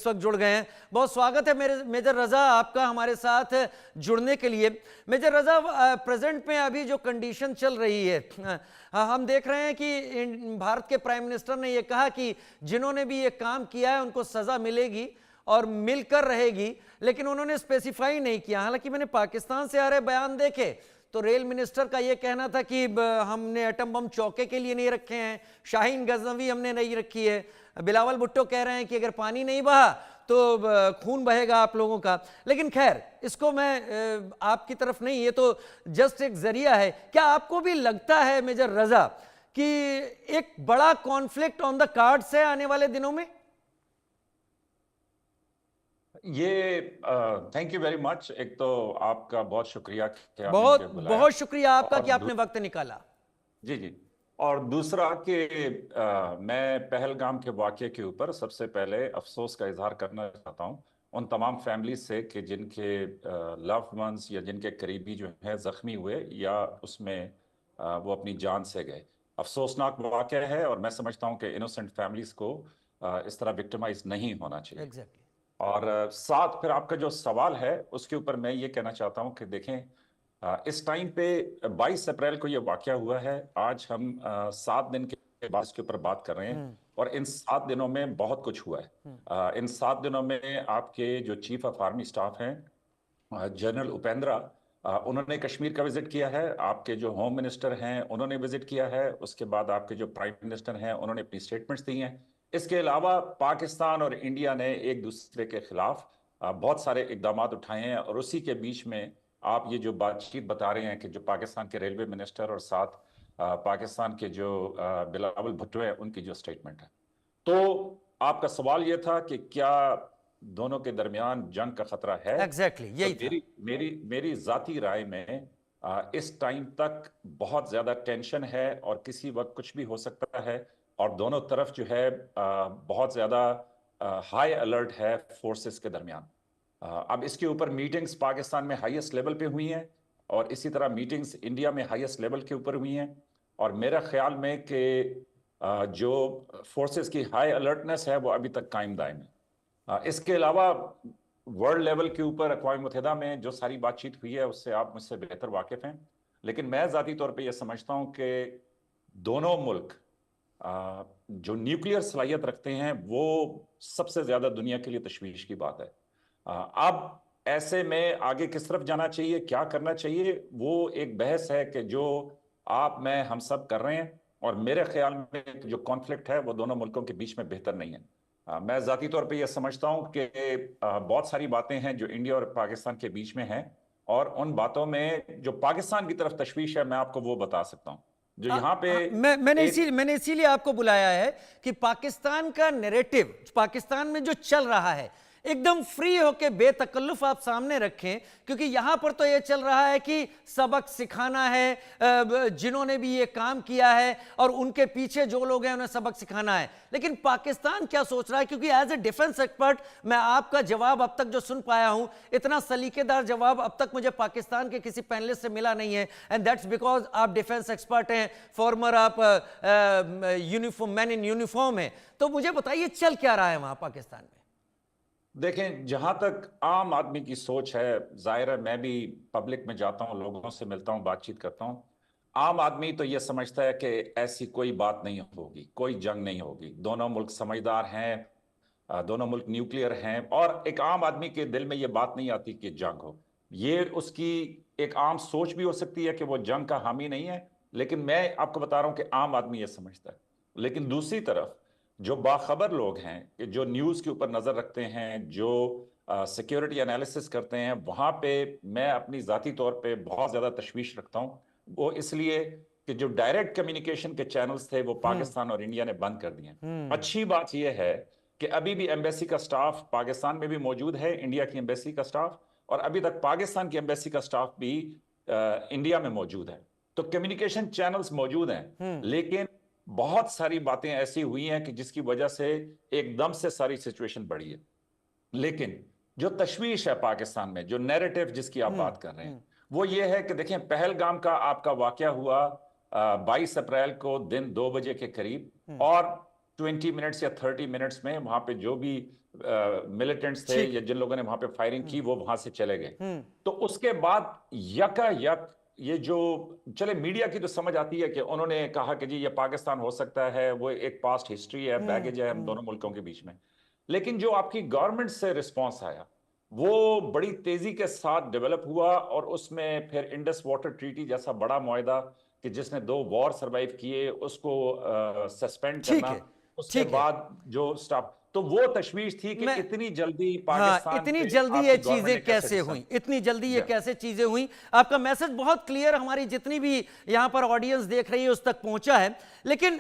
इस वक्त जुड़ गए हैं। बहुत स्वागत है मेरे मेजर रजा आपका हमारे साथ जुड़ने के लिए। मेजर रजा, प्रेजेंट में अभी जो कंडीशन चल रही है, हम देख रहे हैं कि भारत के प्राइम मिनिस्टर ने यह कहा कि जिन्होंने भी ये काम किया है उनको सजा मिलेगी और मिलकर रहेगी, लेकिन उन्होंने स्पेसिफाई नहीं किया। हालांकि मैंने पाकिस्तान से आ रहे बयान देखे तो रेल मिनिस्टर का यह कहना था कि हमने एटम बम चौके के लिए नहीं रखे हैं, शाहीन गजनवी हमने नहीं रखी है, बिलावल भुट्टो कह रहे हैं कि अगर पानी नहीं बहा तो खून बहेगा आप लोगों का। लेकिन खैर, इसको मैं आपकी तरफ नहीं, ये तो जस्ट एक जरिया है। क्या आपको भी लगता है मेजर रजा कि एक बड़ा कॉन्फ्लिक्ट ऑन द कार्ड्स है आने वाले दिनों में? ये थैंक यू वेरी मच। एक तो आपका बहुत शुक्रिया कि आपने बहुत मुझे बुलाया। बहुत शुक्रिया आपका कि और आपने वक्त निकाला। जी जी। और दूसरा कि मैं पहलगाम के वाक़ये के ऊपर सबसे पहले अफसोस का इजहार करना चाहता हूँ उन तमाम फैमिली से कि जिनके लव्ड वंस या जिनके करीबी जो है ज़ख्मी हुए या उसमें वो अपनी जान से गए। अफसोसनाक वाक़या है और मैं समझता हूँ कि इनोसेंट फैमिलीज़ को इस तरह विक्टिमाइज नहीं होना चाहिए। एग्जैक्टली। और साथ फिर आपका जो सवाल है उसके ऊपर मैं ये कहना चाहता हूँ कि देखें, इस टाइम पे 22 अप्रैल को ये वाकया हुआ है। आज हम 7 दिन के बाद इसके ऊपर बात कर रहे हैं और इन 7 दिनों में बहुत कुछ हुआ है। इन 7 दिनों में आपके जो चीफ ऑफ आर्मी स्टाफ हैं जनरल उपेंद्रा, उन्होंने कश्मीर का विजिट किया है। आपके जो होम मिनिस्टर हैं उन्होंने विजिट किया है। उसके बाद आपके जो प्राइम मिनिस्टर हैं उन्होंने अपनी स्टेटमेंट्स दी हैं। इसके अलावा पाकिस्तान और इंडिया ने एक दूसरे के खिलाफ बहुत सारे इकदाम उठाए हैं और उसी के बीच में आप ये जो बातचीत बता रहे हैं कि जो पाकिस्तान के रेलवे मिनिस्टर और साथ पाकिस्तान के जो बिलावल भुट्टो है उनकी जो स्टेटमेंट है, तो आपका सवाल ये था कि क्या दोनों के दरमियान जंग का खतरा है। एग्जैक्टली तो यही था। मेरी मेरी मेरी जाती राय में इस टाइम तक बहुत ज्यादा टेंशन है और किसी वक्त कुछ भी हो सकता है और दोनों तरफ जो है बहुत ज्यादा हाई अलर्ट है फोर्सेस के दरमियान। अब इसके ऊपर मीटिंग्स पाकिस्तान में हाईएस्ट लेवल पे हुई हैं और इसी तरह मीटिंग्स इंडिया में हाईएस्ट लेवल के ऊपर हुई हैं और मेरा ख्याल में कि जो फोर्सेस की हाई अलर्टनेस है वो अभी तक कायम दायम है। इसके अलावा वर्ल्ड लेवल के ऊपर अक़वाम मुत्तहिदा में जो सारी बातचीत हुई है उससे आप मुझसे बेहतर वाकिफ हैं, लेकिन मैं ज़ाती तौर पे ये समझता हूँ कि दोनों मुल्क जो न्यूक्लियर सलाहियत रखते हैं वो सबसे ज़्यादा दुनिया के लिए तशवीश की बात है। अब ऐसे में आगे किस तरफ जाना चाहिए, क्या करना चाहिए, वो एक बहस है कि जो आप मैं हम सब कर रहे हैं और मेरे ख्याल में जो कॉन्फ्लिक्ट है वो दोनों मुल्कों के बीच में बेहतर नहीं है। मैं ज़ाती तौर पे ये समझता हूँ कि बहुत सारी बातें हैं जो इंडिया और पाकिस्तान के बीच में हैं और उन बातों में जो पाकिस्तान की तरफ तशवीश है मैं आपको वो बता सकता हूँ। जो यहाँ पे मैंने इसीलिए आपको बुलाया है कि पाकिस्तान का नैरेटिव पाकिस्तान में जो चल रहा है एकदम फ्री होके बेतकल्लुफ आप सामने रखें, क्योंकि यहां पर तो ये चल रहा है कि सबक सिखाना है, जिन्होंने भी ये काम किया है और उनके पीछे जो लोग हैं उन्हें सबक सिखाना है। लेकिन पाकिस्तान क्या सोच रहा है, क्योंकि एज ए डिफेंस एक्सपर्ट मैं आपका जवाब अब तक जो सुन पाया हूं, इतना सलीकेदार जवाब अब तक मुझे पाकिस्तान के किसी पैनलिस्ट से मिला नहीं है। एंड दैट्स बिकॉज आप डिफेंस एक्सपर्ट हैं, फॉर्मर आप यूनिफॉर्म मैन इन यूनिफॉर्म है। तो मुझे बताइए चल क्या रहा है वहां पाकिस्तान में? देखें, जहां तक आम आदमी की सोच है, जाहिर है मैं भी पब्लिक में जाता हूं, लोगों से मिलता हूं, बातचीत करता हूं। आम आदमी तो यह समझता है कि ऐसी कोई बात नहीं होगी, कोई जंग नहीं होगी, दोनों मुल्क समझदार हैं, दोनों मुल्क न्यूक्लियर हैं और एक आम आदमी के दिल में यह बात नहीं आती कि जंग हो। ये उसकी एक आम सोच भी हो सकती है कि वो जंग का हामी नहीं है, लेकिन मैं आपको बता रहा हूं कि आम आदमी यह समझता है। लेकिन दूसरी तरफ जो बाखबर लोग हैं कि जो न्यूज़ के ऊपर नज़र रखते हैं, जो सिक्योरिटी एनालिसिस करते हैं, वहाँ पे मैं अपनी ज़ाती तौर पे बहुत ज़्यादा तशवीश रखता हूँ। वो इसलिए कि जो डायरेक्ट कम्युनिकेशन के चैनल्स थे वो पाकिस्तान और इंडिया ने बंद कर दिए हैं। अच्छी बात यह है कि अभी भी एम्बेसी का स्टाफ पाकिस्तान में भी मौजूद है, इंडिया की एम्बेसी का स्टाफ, और अभी तक पाकिस्तान की एम्बेसी का स्टाफ भी इंडिया में मौजूद है। तो कम्युनिकेशन चैनल्स मौजूद हैं, लेकिन बहुत सारी बातें ऐसी हुई हैं कि जिसकी वजह से एकदम से सारी सिचुएशन बढ़ी है। लेकिन जो तशवीश है पाकिस्तान में, जो नैरेटिव जिसकी आप बात कर रहे हैं, वो ये है कि देखें, पहलगाम का आपका वाकया हुआ 22 अप्रैल को दिन 2 बजे के करीब और 20 मिनट्स या 30 मिनट्स में वहां पे जो भी मिलिटेंट्स थे ठीक या है। जिन लोगों ने वहां पे फायरिंग की वो वहां से चले गए। तो उसके बाद यकायक ये जो चले मीडिया की तो समझ आती है कि उन्होंने कहा कि जी ये पाकिस्तान हो सकता है, वो एक पास्ट हिस्ट्री है, बैगेज है हम दोनों मुल्कों के बीच में। लेकिन जो आपकी गवर्नमेंट से रिस्पांस आया वो बड़ी तेजी के साथ डेवलप हुआ, और उसमें फिर इंडस वाटर ट्रीटी जैसा बड़ा मुआहदा कि जिसने 2 वॉर सरवाइव किए उसको सस्पेंड ठीक करना, है। उसके ठीक है। बाद जो स्टॉप, तो वो तशवीश थी कि मैं इतनी जल्दी हाँ, पाकिस्तान इतनी पे जल्दी ये आपकी गवर्नमेंट चीजें ने कैसे कैसे हुई, इतनी जल्दी ये या कैसे चीजें हुई। आपका मैसेज बहुत क्लियर हमारी जितनी भी यहां पर ऑडियंस देख रही है उस तक पहुंचा है। लेकिन